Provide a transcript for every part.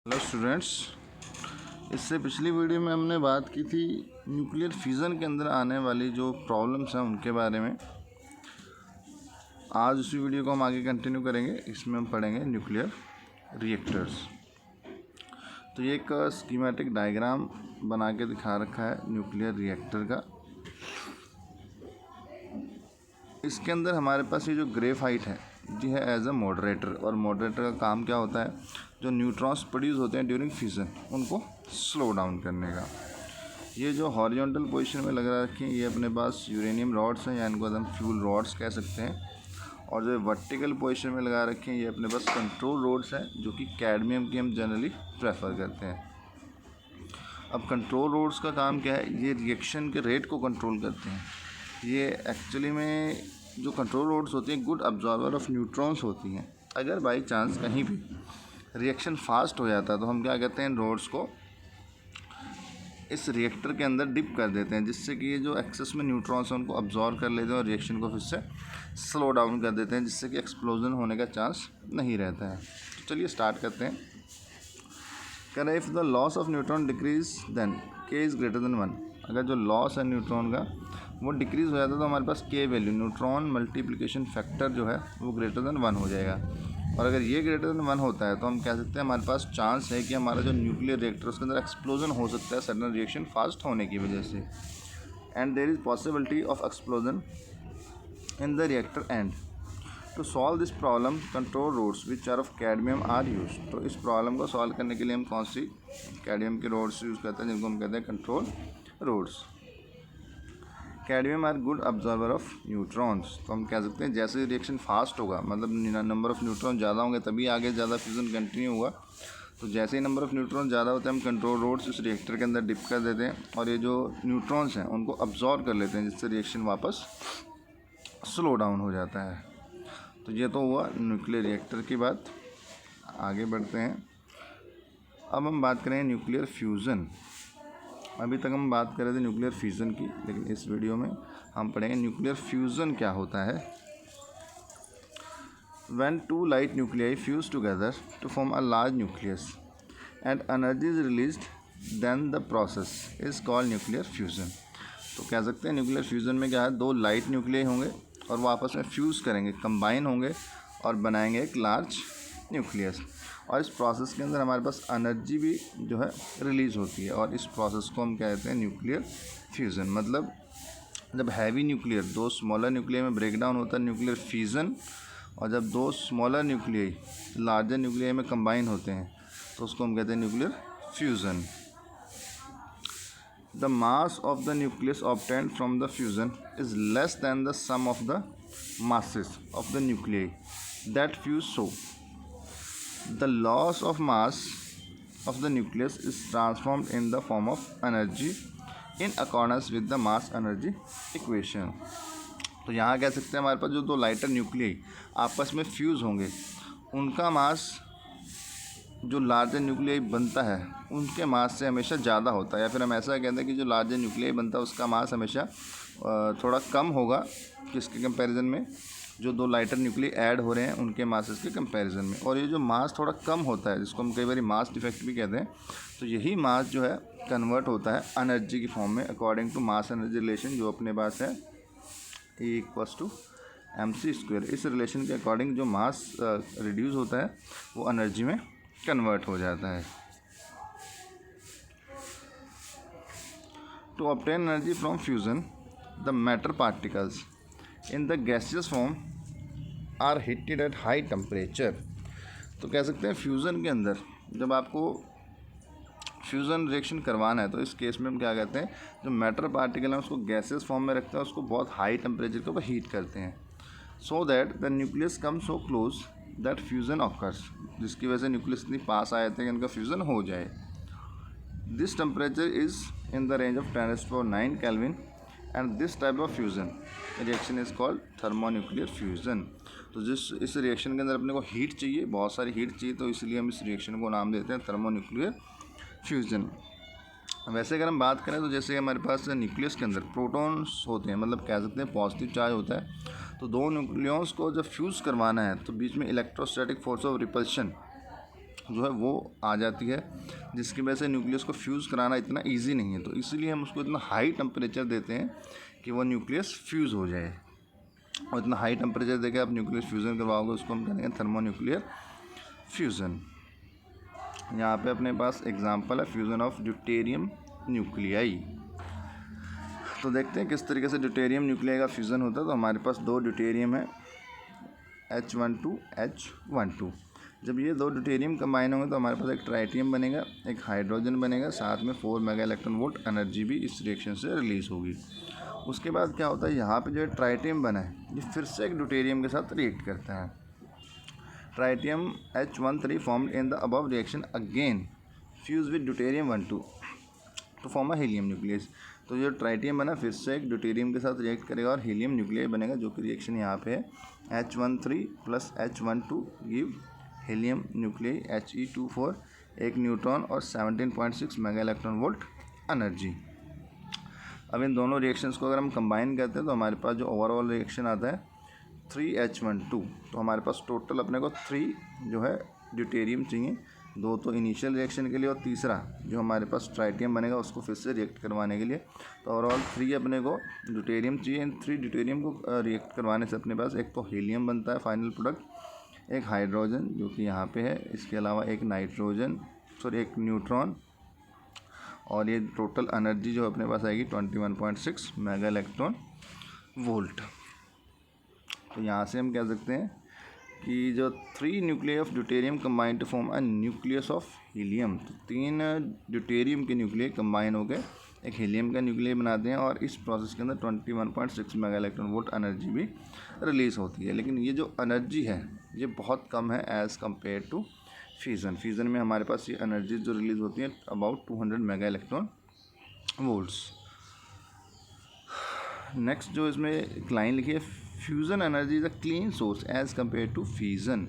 Hello students, इससे पिछली video में हमने बात की थी न्यूक्लियर फ्यूज़न के अंदर आने वाली जो प्रॉब्लम्स हैं उनके बारे में। आज उसी वीडियो को हम आगे कंटिन्यू करेंगे। इसमें हम पढ़ेंगे न्यूक्लियर रिएक्टर्स। तो ये एक स्कीमेटिक डायग्राम बना के दिखा रखा है न्यूक्लियर रिएक्टर का। इसके अंदर हमारे पास ये जो ग्रेफाइट है जी है एज अ मॉडरेटर, और मॉडरेटर का काम क्या होता है, जो न्यूट्रॉन्स प्रोड्यूस होते हैं ड्यूरिंग फ्यूज़न उनको स्लो डाउन करने का। ये जो हॉरिजॉन्टल पोजीशन में लगा रखे हैं ये अपने पास यूरेनियम रॉड्स हैं, या इनको हम फ्यूल रॉड्स कह सकते हैं। और जो वर्टिकल पोजीशन में लगा रखे हैं ये अपने पास कंट्रोल रॉड्स हैं, जो कि कैडमियम की हम जनरली प्रेफर करते हैं। अब कंट्रोल रॉड्स का काम क्या है, ये रिएक्शन के रेट को कंट्रोल करते हैं। ये एक्चुअली में जो कंट्रोल रॉड्स होती हैं गुड अब्जॉर्बर ऑफ न्यूट्रॉन्स होती हैं। अगर बाई चांस कहीं भी रिएक्शन फास्ट हो जाता है तो हम क्या कहते हैं, रॉड्स को इस रिएक्टर के अंदर डिप कर देते हैं, जिससे कि ये जो एक्सेस में न्यूट्रॉन्स हैं उनको अब्जॉर्व कर लेते हैं और रिएक्शन को फिर से स्लो डाउन कर देते हैं, जिससे कि एक्सप्लोजन होने का चांस नहीं रहता है। तो चलिए स्टार्ट करते हैं। कह रहे if the loss of neutron decrease then K is greater than 1। अगर जो लॉस है न्यूट्रॉन का वो डिक्रीज़ हो जाता है तो हमारे पास के वैल्यू, न्यूट्रॉन मल्टीप्लिकेशन फैक्टर जो है वो ग्रेटर देन 1 हो जाएगा। और अगर ये ग्रेटर देन 1 होता है तो हम कह सकते हैं हमारे पास चांस है कि हमारा जो न्यूक्लियर रिएक्टर उसके अंदर एक्सप्लोजन हो सकता है सडन रिएक्शन फास्ट होने की वजह से। And there is possibility of explosion in the reactor and. To solve this problem control rods which are of cadmium are use. तो इस प्रॉब्लम को सॉल्व करने के लिए हम कौन सी कैडमियम के रोड्स यूज़ करते हैं, जिनको हम कहते हैं control rods. Cadmium are good absorber of neutrons. तो हम कह सकते हैं जैसे रिएक्शन फास्ट होगा, मतलब नंबर ऑफ़ न्यूट्रॉन ज़्यादा होंगे तभी आगे ज़्यादा फ्यूज़न कंटिन्यू होगा। तो जैसे ही नंबर ऑफ़ न्यूट्रॉन ज़्यादा होते हैं हम कंट्रोल रोड्स इस रिएक्टर के अंदर डिप कर देते हैं और ये जो न्यूट्रॉन्स हैं उनको अब्जॉर्व कर लेते हैं, जिससे रिएक्शन वापस स्लो डाउन हो जाता है। तो ये तो हुआ न्यूक्लियर रिएक्टर की बात। आगे बढ़ते हैं। अब हम बात करें न्यूक्लियर फ्यूज़न। अभी तक हम बात कर रहे थे न्यूक्लियर फ्यूज़न की, लेकिन इस वीडियो में हम पढ़ेंगे न्यूक्लियर फ्यूज़न क्या होता है। When two light nuclei fuse together to form a large nucleus and energy is released, then the process is called nuclear fusion। तो कह सकते हैं न्यूक्लियर फ्यूज़न में क्या है, दो लाइट न्यूक्लियाई होंगे और वो आपस में फ्यूज़ करेंगे, कंबाइन होंगे और बनाएंगे एक लार्ज न्यूक्लियस। और इस प्रोसेस के अंदर हमारे पास एनर्जी भी जो है रिलीज़ होती है, और इस प्रोसेस को हम कहते हैं न्यूक्लियर फ्यूज़न। मतलब जब हैवी न्यूक्लियर दो स्मॉलर न्यूक्लियर में ब्रेक डाउन होता है न्यूक्लियर फ्यूज़न, और जब दो स्मॉलर न्यूक्लियाई लार्जर न्यूक्लियाई में कंबाइन होते हैं तो उसको हम कहते हैं nuclear fusion. The mass of the nucleus obtained from the fusion is less than the sum of the masses of the nuclei that fuse. So, the loss of mass of the nucleus is transformed in the form of energy in accordance with the mass energy equation। तो यहाँ कह सकते हैं हमारे पास जो दो lighter nuclei आपस में फ्यूज़ होंगे उनका मास जो लार्जर न्यूक्लियाई बनता है उनके मास से हमेशा ज़्यादा होता है, या फिर हम ऐसा कहते हैं कि जो लार्जर न्यूक्लियाई बनता है उसका मास हमेशा थोड़ा कम होगा किसके कंपैरिजन में, जो दो लाइटर न्यूक्लियाई ऐड हो रहे हैं उनके मासेस के कंपैरिजन में। और ये जो मास थोड़ा कम होता है जिसको हम कई बार मास डिफेक्ट भी कहते हैं, तो यही मास जो है कन्वर्ट होता है एनर्जी की फॉर्म में according to mass energy relation जो अपने पास है E=mc²। इस रिलेशन के अकॉर्डिंग जो मास रिड्यूस होता है वो एनर्जी में कन्वर्ट हो जाता है। To obtain energy from fusion the matter particles in the gaseous form are heated at high temperature. तो कह सकते हैं फ्यूज़न के अंदर जब आपको फ्यूज़न रिएक्शन करवाना है तो इस केस में हम क्या कहते हैं, जो मैटर पार्टिकल है उसको गैसियस फॉर्म में रखते हैं, उसको बहुत हाई टेम्परेचर के ऊपर हीट करते हैं, so that the nucleus come so close that fusion occurs, जिसकी वजह से न्यूक्लियस इतनी पास आए थे कि इनका फ्यूज़न हो जाए। This temperature is in the range of 10⁹ kelvin and this type of fusion reaction is called thermonuclear fusion. तो इस रिएक्शन के अंदर अपने को हीट चाहिए, बहुत सारी हीट चाहिए, तो इसलिए हम इस रिएक्शन को नाम देते हैं थर्मोन्यूक्लियर फ्यूज़न। वैसे अगर हम बात करें तो जैसे हमारे पास न्यूक्लियस के अंदर प्रोटॉन्स होते हैं, मतलब कह सकते हैं पॉजिटिव चार्ज होता है, तो दो न्यूक्लियस को जब फ्यूज़ करवाना है तो बीच में इलेक्ट्रोस्टैटिक फोर्स ऑफ रिपल्शन जो है वो आ जाती है, जिसकी वजह से न्यूक्लियस को फ्यूज़ कराना इतना ईजी नहीं है। तो इसीलिए हम उसको इतना हाई टेम्परेचर देते हैं कि वो न्यूक्लियस फ्यूज़ हो जाए। और इतना हाई टेम्परेचर देकर आप न्यूक्लियस फ्यूज़न करवाओगे, उसको हम कहेंगे थर्मोन्यूक्लियर फ्यूज़न। यहाँ पे अपने पास एग्जांपल है फ्यूज़न ऑफ ड्यूटेरियम न्यूक्लियाई। तो देखते हैं किस तरीके से ड्यूटेरियम न्यूक्लियाई का फ्यूज़न होता है। तो हमारे पास 2 ड्यूटेरियम है, H12 H12। जब ये 2 ड्यूटेरियम कंबाइन होंगे तो हमारे पास एक ट्राइटियम बनेगा, एक हाइड्रोजन बनेगा, साथ में 4 मेगा इलेक्ट्रॉन वोल्ट एनर्जी भी इस रिएक्शन से रिलीज़ होगी। उसके बाद क्या होता है, यहाँ पे जो ट्राइटियम बना है ये फिर से एक ड्यूटेरियम के साथ रिएक्ट करता है। Tritium H13 formed in the above reaction again fuse with deuterium 12 to form a helium nucleus. तो जो ट्राइटियम बना फिर से एक ड्यूटेरियम के साथ रिएक्ट करेगा और हीलियम न्यूक्लियस बनेगा, जो कि रिएक्शन यहाँ पे है H13 plus H12 give helium nucleus He24, एक न्यूट्रॉन और 17.6 मेगा इलेक्ट्रॉन वोल्ट एनर्जी। अब इन दोनों रिएक्शंस को अगर हम कंबाइन करते हैं तो हमारे पास जो ओवरऑल रिएक्शन आता है 3H12। तो हमारे पास टोटल अपने को 3 जो है ड्यूटेरियम चाहिए, 2 तो इनिशियल रिएक्शन के लिए और तीसरा जो हमारे पास ट्राइटियम बनेगा उसको फिर से रिएक्ट करवाने के लिए। तो ओवरऑल 3 अपने को ड्यूटेरियम चाहिए। इन 3 ड्यूटेरियम को रिएक्ट करवाने से अपने पास एक तो हीलियम बनता है फाइनल प्रोडक्ट, एक हाइड्रोजन जो कि यहाँ पे है, इसके अलावा एक नाइट्रोजन एक न्यूट्रॉन, और ये टोटल एनर्जी जो अपने पास आएगी 21.6 मेगा इलेक्ट्रॉन वोल्ट। तो यहाँ से हम कह सकते हैं कि जो 3 nucleus of deuterium combine to form a nucleus of helium. तो 3 ड्यूटेरियम के न्यूक्लियस कंबाइन होकर एक हीलियम का न्यूक्लियस बनाते हैं और इस प्रोसेस के अंदर 21.6 मेगा इलेक्ट्रॉन वोल्ट एनर्जी भी रिलीज़ होती है। लेकिन ये जो एनर्जी है ये बहुत कम है as compare to fusion. Fusion में हमारे पास ये एनर्जी जो रिलीज़ होती है about 200 mega electron volts. Next जो इसमें एक लाइन लिखी है, fusion energy is a clean source as compare to fusion.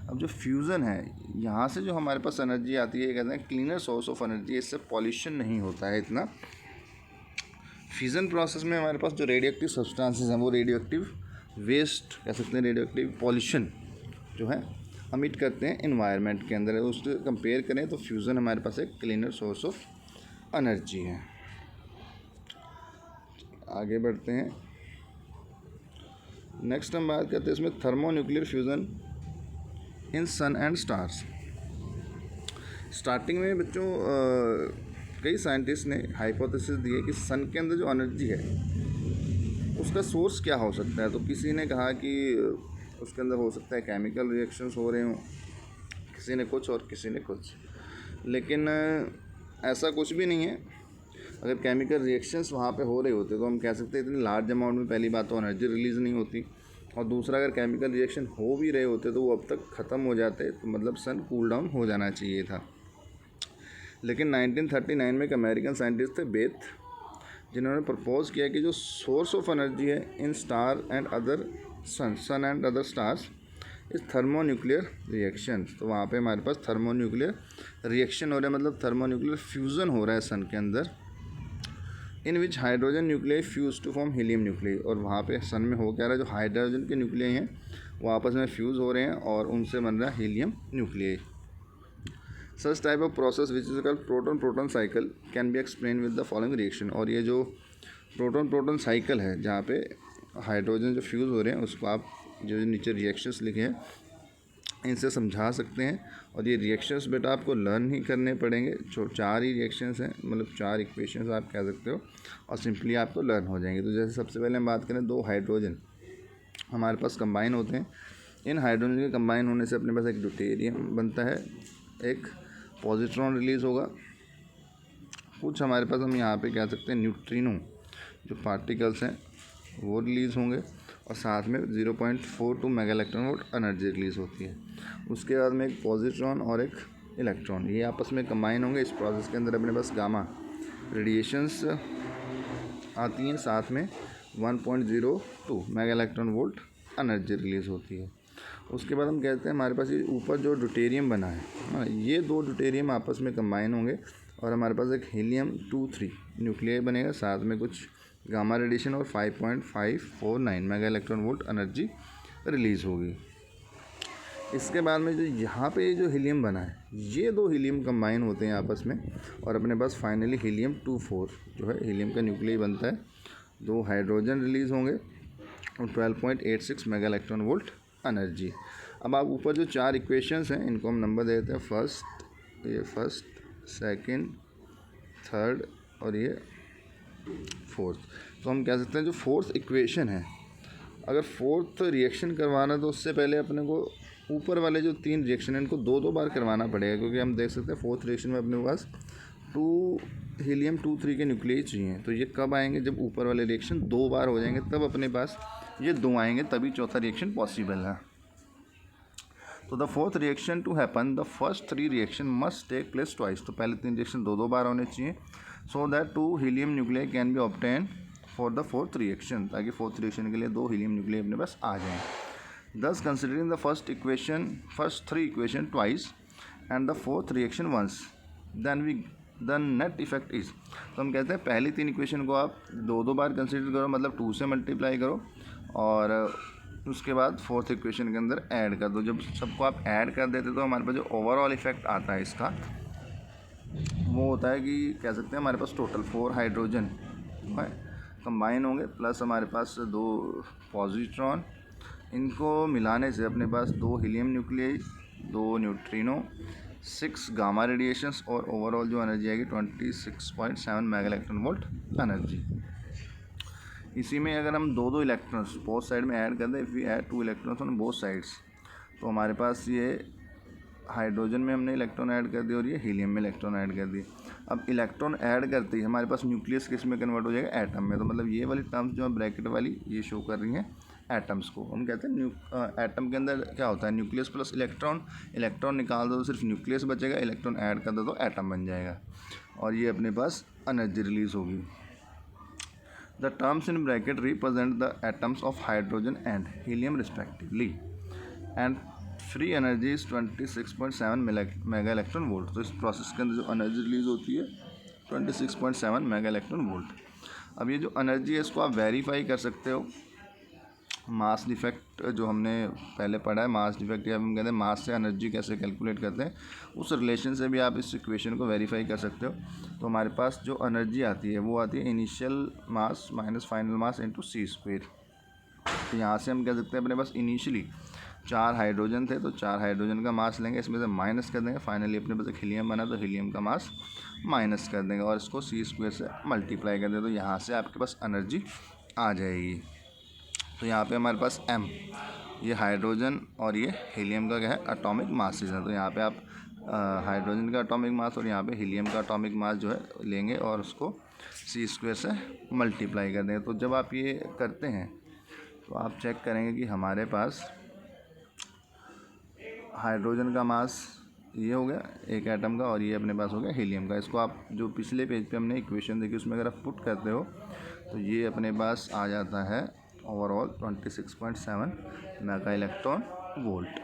अब जो फ्यूज़न है यहाँ से जो हमारे पास एनर्जी आती है, कहते हैं क्लीनर सोर्स ऑफ एनर्जी, इससे पॉल्यूशन नहीं होता है इतना। फ्यूज़न प्रोसेस में हमारे पास जो रेडियोएक्टिव सब्सटेंसेस हैं वो रेडियोएक्टिव वेस्ट कह सकते हैं, रेडियोएक्टिव पॉल्यूशन जो है अमिट करते हैं इन्वायरमेंट के अंदर। उससे कंपेयर करें तो फ्यूज़न हमारे पास एक क्लीनर सोर्स ऑफ एनर्जी है। आगे बढ़ते हैं। नेक्स्ट हम बात करते हैं इसमें thermonuclear fusion in sun and stars. Starting में बच्चों कई साइंटिस्ट ने हाइपोथेसिस दी है कि सन के अंदर जो एनर्जी है उसका सोर्स क्या हो सकता है। तो किसी ने कहा कि उसके अंदर हो सकता है केमिकल रिएक्शंस हो रहे हों, किसी ने कुछ और किसी ने कुछ, लेकिन ऐसा कुछ भी नहीं है। अगर केमिकल रिएक्शंस वहाँ पे हो रहे होते तो हम कह सकते हैं इतनी लार्ज अमाउंट में पहली बात तो एनर्जी रिलीज़ नहीं होती, और दूसरा अगर केमिकल रिएक्शन हो भी रहे होते तो वो अब तक ख़त्म हो जाते, तो मतलब सन कूल डाउन हो जाना चाहिए था। लेकिन 1939 में एक अमेरिकन साइंटिस्ट थे बेथ, जिन्होंने प्रपोज़ किया कि जो सोर्स ऑफ एनर्जी है in star and other sun and other stars is thermonuclear reaction. तो वहाँ पे हमारे पास थर्मोन्यूक्लियर रिएक्शन हो रहा है, मतलब थर्मोन्यूक्लियर फ्यूज़न हो रहा है सन के अंदर, in which hydrogen nuclei fuse to form helium nuclei. और वहाँ पे सन में हो क्या रहा है, जो हाइड्रोजन के न्यूक्लियाई हैं वो आपस में फ्यूज़ हो रहे हैं और उनसे बन रहा है helium nuclei. Such type of process which is called proton proton cycle can be explain with the following reaction. और ये जो प्रोटॉन प्रोटॉन साइकिल है जहाँ पे हाइड्रोजन जो फ्यूज़ हो रहे हैं उसको आप जो नीचे रिएक्शंस लिखे हैं इनसे समझा सकते हैं। और ये रिएक्शंस बेटा आपको लर्न ही करने पड़ेंगे। जो 4 ही रिएक्शंस हैं, मतलब 4 इक्वेशंस आप कह सकते हो, और सिंपली आपको लर्न हो जाएंगे। तो जैसे सबसे पहले हम बात करें, 2 हाइड्रोजन हमारे पास कंबाइन होते हैं। इन हाइड्रोजन के कंबाइन होने से अपने पास एक ड्यूटेरियम बनता है, एक पॉजिट्रॉन रिलीज़ होगा, कुछ हमारे पास हम यहाँ पे कह सकते हैं न्यूट्रिनो जो पार्टिकल्स हैं वो रिलीज़ होंगे, और साथ में 0.42 mega electron volt energy release होती है। उसके बाद में एक पॉजिट्रॉन और एक इलेक्ट्रॉन ये आपस में कंबाइन होंगे। इस प्रोसेस के अंदर अपने पास गामा रेडिएशंस आती हैं, साथ में 1.02 mega electron volt energy release होती है। उसके बाद हम कहते हैं हमारे पास ये ऊपर जो ड्यूटेरियम बना है, ये 2 ड्यूटेरियम आपस में कंबाइन होंगे और हमारे पास एक हीलियम-23 न्यूक्लियाई बनेगा, साथ में कुछ गामा रेडिएशन और 5.549 mega electron volt energy release होगी। इसके बाद में जो यहाँ पे जो हीलियम बना है, ये दो हीलियम कंबाइन होते हैं आपस में और अपने पास फाइनली हीलियम 2-4 जो है हीलियम का न्यूक्लियस बनता है। दो हाइड्रोजन रिलीज़ होंगे और 12.86 मेगा इलेक्ट्रॉन वोल्ट एनर्जी। अब आप ऊपर जो 4 इक्वेशंस हैं इनको हम नंबर दे देते हैं, फर्स्ट, सेकंड, थर्ड और ये फोर्थ। तो हम कह सकते हैं जो फोर्थ इक्वेशन है, अगर फोर्थ रिएक्शन करवाना तो उससे पहले अपने को ऊपर वाले जो 3 रिएक्शन हैं इनको 2-2 बार करवाना पड़ेगा, क्योंकि हम देख सकते हैं फोर्थ रिएक्शन में अपने पास 2 हीलियम 2-3 के न्यूक्लियस चाहिए। तो ये कब आएंगे, जब ऊपर वाले रिएक्शन 2 बार हो जाएंगे तब अपने पास ये 2 आएंगे, तभी चौथा रिएक्शन पॉसिबल है। तो the fourth reaction to happen the first 3 reaction must take place twice. तो पहले 3 रिएक्शन 2-2 बार होने चाहिए, so that 2 helium nuclei can be obtain for the fourth reaction, ताकि फोर्थ रिएक्शन के लिए 2 हीलियम न्यूक्लियाई अपने पास आ जाएँ। Thus, considering the first 3 equation twice and the fourth reaction once, then the net effect is। तो हम कहते हैं पहली 3 इक्वेशन को आप 2-2 बार कंसिडर करो, मतलब 2 से मल्टीप्लाई करो और उसके बाद फोर्थ इक्वेशन के अंदर ऐड कर दो। जब सबको आप ऐड कर देते तो हमारे पास जो ओवरऑल इफेक्ट आता है इसका वो होता है कि कह सकते हैं हमारे पास टोटल 4 हाइड्रोजन कंबाइन होंगे, प्लस हमारे पास 2 पॉजिट्रॉन, इनको मिलाने से अपने पास 2 helium nuclei, 2 neutrino, 6 gamma radiations और ओवरऑल जो एनर्जी आएगी 26.7 मेगा इलेक्ट्रॉन वोल्ट एनर्जी। इसी में अगर हम 2-2 इलेक्ट्रॉन्स बोथ साइड में ऐड कर दें, if we add 2 electrons on both sides, तो हमारे पास ये हाइड्रोजन में हमने इलेक्ट्रॉन ऐड कर दिए और ये हीलियम में इलेक्ट्रॉन ऐड कर दिए। अब इलेक्ट्रॉन ऐड करते ही हमारे पास न्यूक्लियस किस में कन्वर्ट हो जाएगा, एटम में। तो मतलब ये वाली टर्म्स जो है ब्रैकेट वाली ये शो कर रही हैं एटम्स को। हम कहते हैं एटम के अंदर क्या होता है, न्यूक्लियस प्लस इलेक्ट्रॉन, इलेक्ट्रॉन निकाल दो तो सिर्फ न्यूक्लियस बचेगा, इलेक्ट्रॉन ऐड कर दो तो एटम बन जाएगा और ये अपने पास एनर्जी रिलीज होगी। The terms in bracket represent the atoms of hydrogen and helium respectively and free energy is 26.7 mega electron volt. तो इस प्रोसेस के अंदर जो एनर्जी रिलीज होती है 26.7 मेगा इलेक्ट्रॉन वोल्ट। अब ये जो एनर्जी है इसको आप वेरीफाई कर सकते हो मास डिफेक्ट जो हमने पहले पढ़ा है, मास डिफेक्ट या हम कहते हैं मास से एनर्जी कैसे कैलकुलेट करते हैं, उस रिलेशन से भी आप इस इक्वेशन को वेरीफाई कर सकते हो। तो हमारे पास जो एनर्जी आती है वो आती है initial mass minus final mass into c²। तो यहाँ से हम कह सकते हैं अपने पास इनिशियली 4 हाइड्रोजन थे तो 4 हाइड्रोजन का मास लेंगे, इसमें से माइनस कर देंगे, फाइनली अपने पास एक हीलियम बना तो हीलियम का मास माइनस कर देंगे और इसको c² से मल्टीप्लाई कर देंगे, तो यहाँ से आपके पास एनर्जी आ जाएगी। तो यहाँ पे हमारे पास m, ये हाइड्रोजन और ये हीलियम का क्या है एटॉमिक मासेस है। तो यहाँ पे आप हाइड्रोजन का एटॉमिक मास और यहाँ पे हीलियम का एटॉमिक मास जो है लेंगे और उसको c² से मल्टीप्लाई कर देंगे। तो जब आप ये करते हैं तो आप चेक करेंगे कि हमारे पास हाइड्रोजन का मास ये हो गया एक एटम का और ये अपने पास हो गया हीलियम का। इसको आप जो पिछले पेज पे हमने इक्वेशन देखी उसमें अगर आप पुट करते हो तो ये अपने पास आ जाता है ओवरऑल 26.7 मेगा इलेक्ट्रॉन वोल्ट।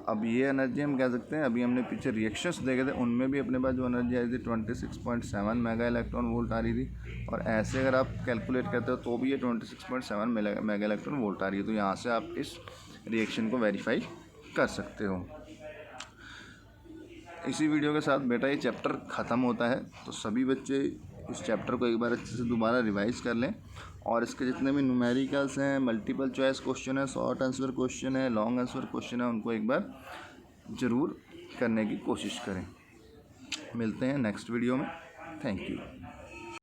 अब ये एनर्जी हम कह सकते हैं, अभी हमने पीछे रिएक्शंस देखे थे उनमें भी अपने पास जो एनर्जी आई थी 26.7 मेगा इलेक्ट्रॉन वोल्ट आ रही थी, और ऐसे अगर आप कैलकुलेट करते हो तो भी ये 26.7 मेगा इलेक्ट्रॉन वोल्ट आ रही है। तो यहाँ से आप इस रिएक्शन को वेरीफाई कर सकते हो। इसी वीडियो के साथ बेटा ये चैप्टर ख़त्म होता है, तो सभी बच्चे इस चैप्टर को एक बार अच्छे से दोबारा रिवाइज़ कर लें और इसके जितने भी न्यूमेरिकल्स हैं, मल्टीपल चॉइस क्वेश्चन है, शॉर्ट आंसर क्वेश्चन है, लॉन्ग आंसर क्वेश्चन है, उनको एक बार ज़रूर करने की कोशिश करें। मिलते हैं नेक्स्ट वीडियो में। Thank you.